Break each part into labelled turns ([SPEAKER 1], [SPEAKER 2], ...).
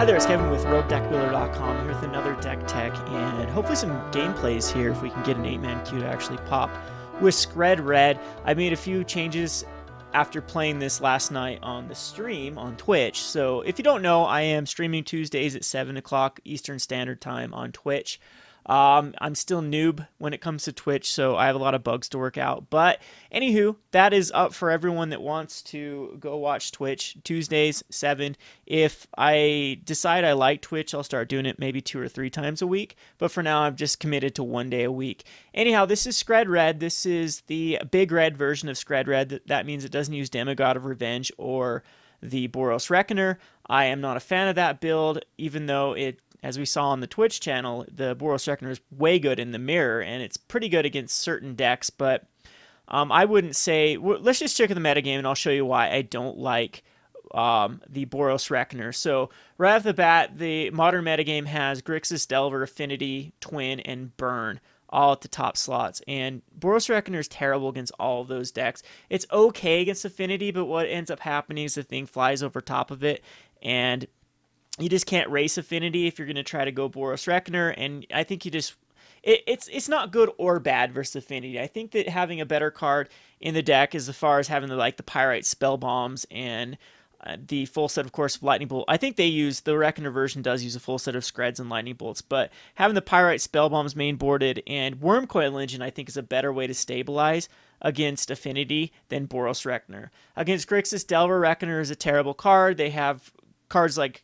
[SPEAKER 1] Hi there, it's Kevin with RogueDeckBuilder.com here with another Decktech and hopefully some gameplays here if we can get an 8-man queue to actually pop. With Skred Red, I made a few changes after playing this last night on the stream on Twitch. So if you don't know, I am streaming Tuesdays at 7 o'clock Eastern Standard Time on Twitch. I'm still noob when it comes to Twitch, so I have a lot of bugs to work out. But anywho, that is up for everyone that wants to go watch Twitch Tuesdays 7. If I decide I like Twitch, I'll start doing it maybe 2 or 3 times a week. But for now, I'm just committed to 1 day a week. Anyhow, this is Skred Red. This is the big red version of Skred Red. That means it doesn't use Demigod of Revenge or the Boros Reckoner. I am not a fan of that build, even though it, as we saw on the Twitch channel, the Boros Reckoner is way good in the mirror, and it's pretty good against certain decks, but I wouldn't say... let's just check the metagame, and I'll show you why I don't like the Boros Reckoner. So, right off the bat, the modern metagame has Grixis, Delver, Affinity, Twin, and Burn, all at the top slots, and Boros Reckoner is terrible against all of those decks. It's okay against Affinity, but what ends up happening is the thing flies over top of it, and you just can't race Affinity if you're going to try to go Boros Reckoner, and I think you just... It's not good or bad versus Affinity. I think that having a better card in the deck is as far as having the Pyrite Spell Bombs and the full set, of course, of Lightning Bolt. I think the Reckoner version does use a full set of Skreds and Lightning Bolts, but having the Pyrite Spell Bombs main boarded and Wormcoil Engine, I think, is a better way to stabilize against Affinity than Boros Reckoner. Against Grixis, Delver Reckoner is a terrible card. They have cards like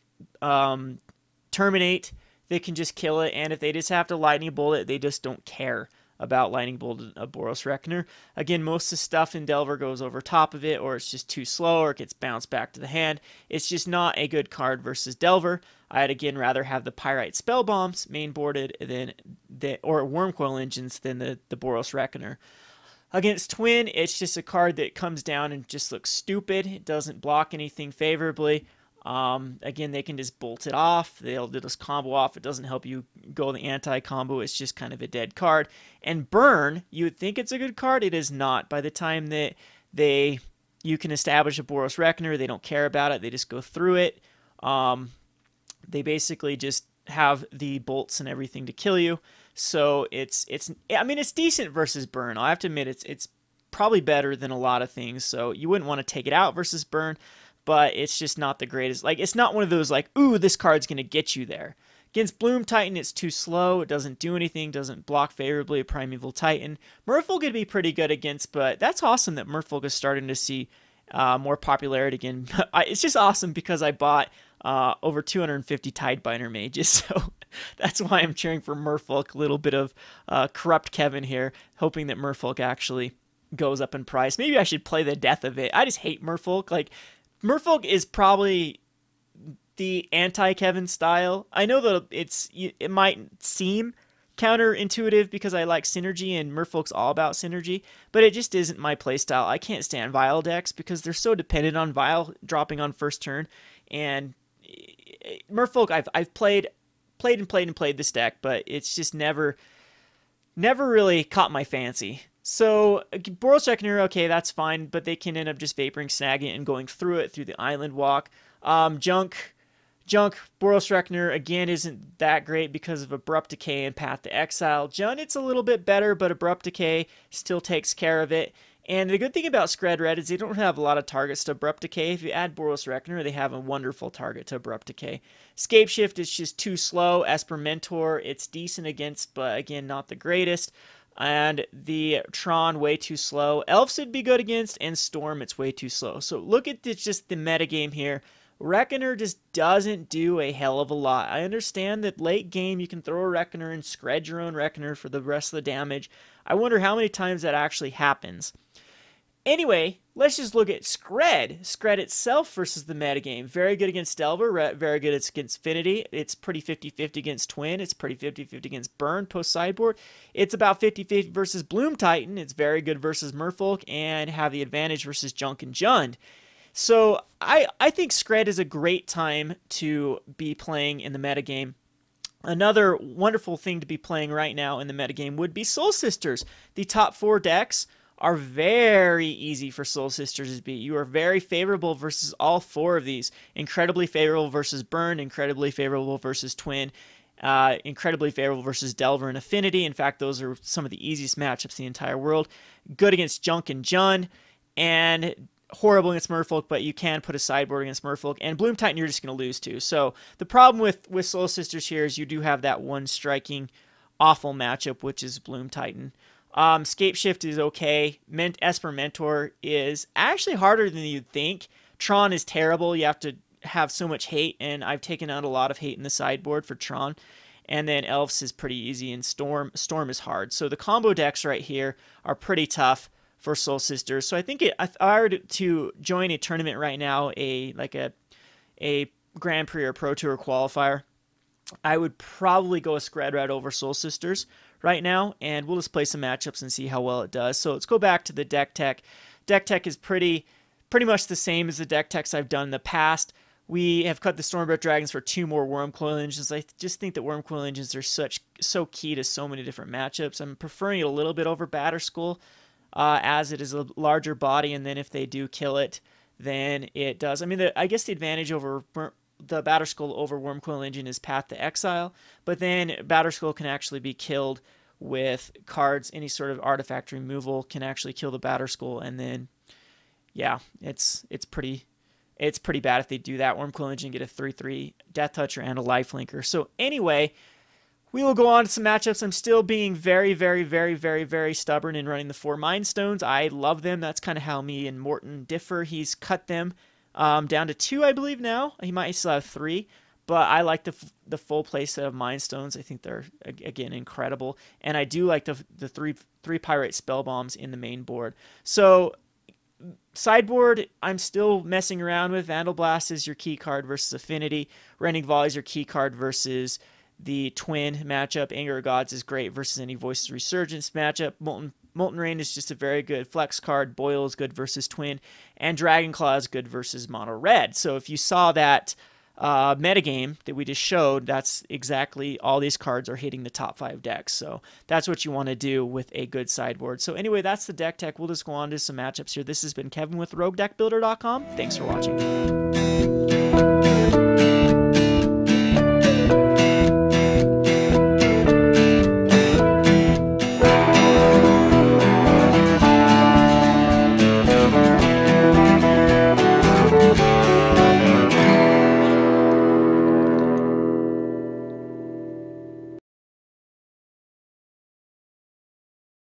[SPEAKER 1] Terminate, they can just kill it, and if they just have to Lightning Bolt it, they just don't care about Lightning Bolt a Boros Reckoner. Again, most of the stuff in Delver goes over top of it, or it's just too slow, or it gets bounced back to the hand. It's just not a good card versus Delver. I'd again rather have the Pyrite Spell Bombs main boarded or Wormcoil Engines than the Boros Reckoner. Against Twin, it's just a card that comes down and just looks stupid. It doesn't block anything favorably. Again, they can just bolt it off. They'll just combo off. It doesn't help you go the anti-combo. It's just kind of a dead card. And Burn, you would think it's a good card. It is not. By the time that you can establish a Boros Reckoner, they don't care about it. They just go through it. They basically just have the bolts and everything to kill you. So it's decent versus Burn. I have to admit it's probably better than a lot of things. So you wouldn't want to take it out versus Burn. But it's just not the greatest. It's not one of those ooh, this card's going to get you there. Against Bloom Titan, it's too slow. It doesn't do anything, doesn't block favorably a Primeval Titan. Merfolk could be pretty good against, but that's awesome that Merfolk is starting to see more popularity again. It's just awesome because I bought over 250 Tidebinder mages, so that's why I'm cheering for Merfolk. A little bit of corrupt Kevin here, hoping that Merfolk actually goes up in price. Maybe I should play the death of it. I just hate Merfolk. Merfolk is probably the anti-Kevin style. I know that it might seem counterintuitive because I like synergy and Merfolk's all about synergy, but it just isn't my playstyle. I can't stand Vial decks because they're so dependent on Vial dropping on first turn. And Merfolk, I've played this deck, but it's just never really caught my fancy. So, Boros Reckoner, okay, that's fine, but they can end up just vaporing, snagging it, and going through it through the Island Walk. Junk, Boros Reckoner, again, isn't that great because of Abrupt Decay and Path to Exile. Jund, it's a little bit better, but Abrupt Decay still takes care of it. And the good thing about Skred Red is they don't have a lot of targets to Abrupt Decay. If you add Boros Reckoner, they have a wonderful target to Abrupt Decay. Scapeshift is just too slow. Esper Mentor, it's decent against, but again, not the greatest. And the Tron, way too slow. Elves would be good against, and Storm, it's way too slow. So look at just the metagame here. Reckoner just doesn't do a hell of a lot. I understand that late game you can throw a Reckoner and Skred your own Reckoner for the rest of the damage. I wonder how many times that actually happens. Anyway, let's just look at Skred. Skred itself versus the metagame. Very good against Delver, very good against Affinity. It's pretty 50-50 against Twin. It's pretty 50-50 against Burn post-sideboard. It's about 50-50 versus Bloom Titan. It's very good versus Merfolk and have the advantage versus Junk and Jund. So I think Skred is a great time to be playing in the metagame. Another wonderful thing to be playing right now in the metagame would be Soul Sisters. The top 4 decks are very easy for Soul Sisters to beat. You are very favorable versus all 4 of these. Incredibly favorable versus Burn, incredibly favorable versus Twin, incredibly favorable versus Delver and Affinity. In fact, those are some of the easiest matchups in the entire world. Good against Junk and Jun, and horrible against Merfolk, but you can put a sideboard against Merfolk. And Bloom Titan you're just going to lose to. So the problem with Soul Sisters here is you do have that one striking awful matchup, which is Bloom Titan. Scape Shift is okay. Esper Mentor is actually harder than you'd think. Tron is terrible. You have to have so much hate, and I've taken out a lot of hate in the sideboard for Tron. And then Elves is pretty easy, and Storm is hard. So the combo decks right here are pretty tough for Soul Sisters. So I think if I were to join a tournament right now, a Grand Prix or Pro Tour qualifier, I would probably go a Skred route over Soul Sisters right now, and we'll just play some matchups and see how well it does. So let's go back to the Decktech. Decktech is pretty much the same as the Decktechs I've done in the past. We have cut the Stormbreath Dragons for 2 more Wormcoil Engines. I just think that Wormcoil Engines are so key to so many different matchups. I'm preferring it a little bit over Batterskull, as it is a larger body, and then if they do kill it, then it does. I mean, I guess the advantage over the Batterskull over Wormcoil Engine is Path to Exile, but then Batterskull can actually be killed with cards. Any sort of artifact removal can actually kill the Batterskull, and then yeah, it's pretty bad if they do that. Wormcoil Engine get a 3/3 Death Toucher and a Lifelinker. So anyway, we will go on to some matchups. I'm still being very, very, very, very, very stubborn in running the 4 Mind Stones. I love them. That's kind of how me and Morton differ. He's cut them down to 2, I believe now. He might still have 3, but I like the full play set of Mind Stones. I think they're, again, incredible. And I do like the three Pyrite Spell Bombs in the main board. So sideboard, I'm still messing around with. Vandal Blast is your key card versus Affinity. Rending Volley is your key card versus the Twin matchup. Anger of Gods is great versus any Voices Resurgence matchup. Molten Rain is just a very good flex card. Boil is good versus Twin. And Dragonclaw is good versus Mono Red. So if you saw that metagame that we just showed, that's exactly all these cards are hitting the top 5 decks. So that's what you want to do with a good sideboard. So anyway, that's the Decktech. We'll just go on to some matchups here. This has been Kevin with RogueDeckBuilder.com. Thanks for watching.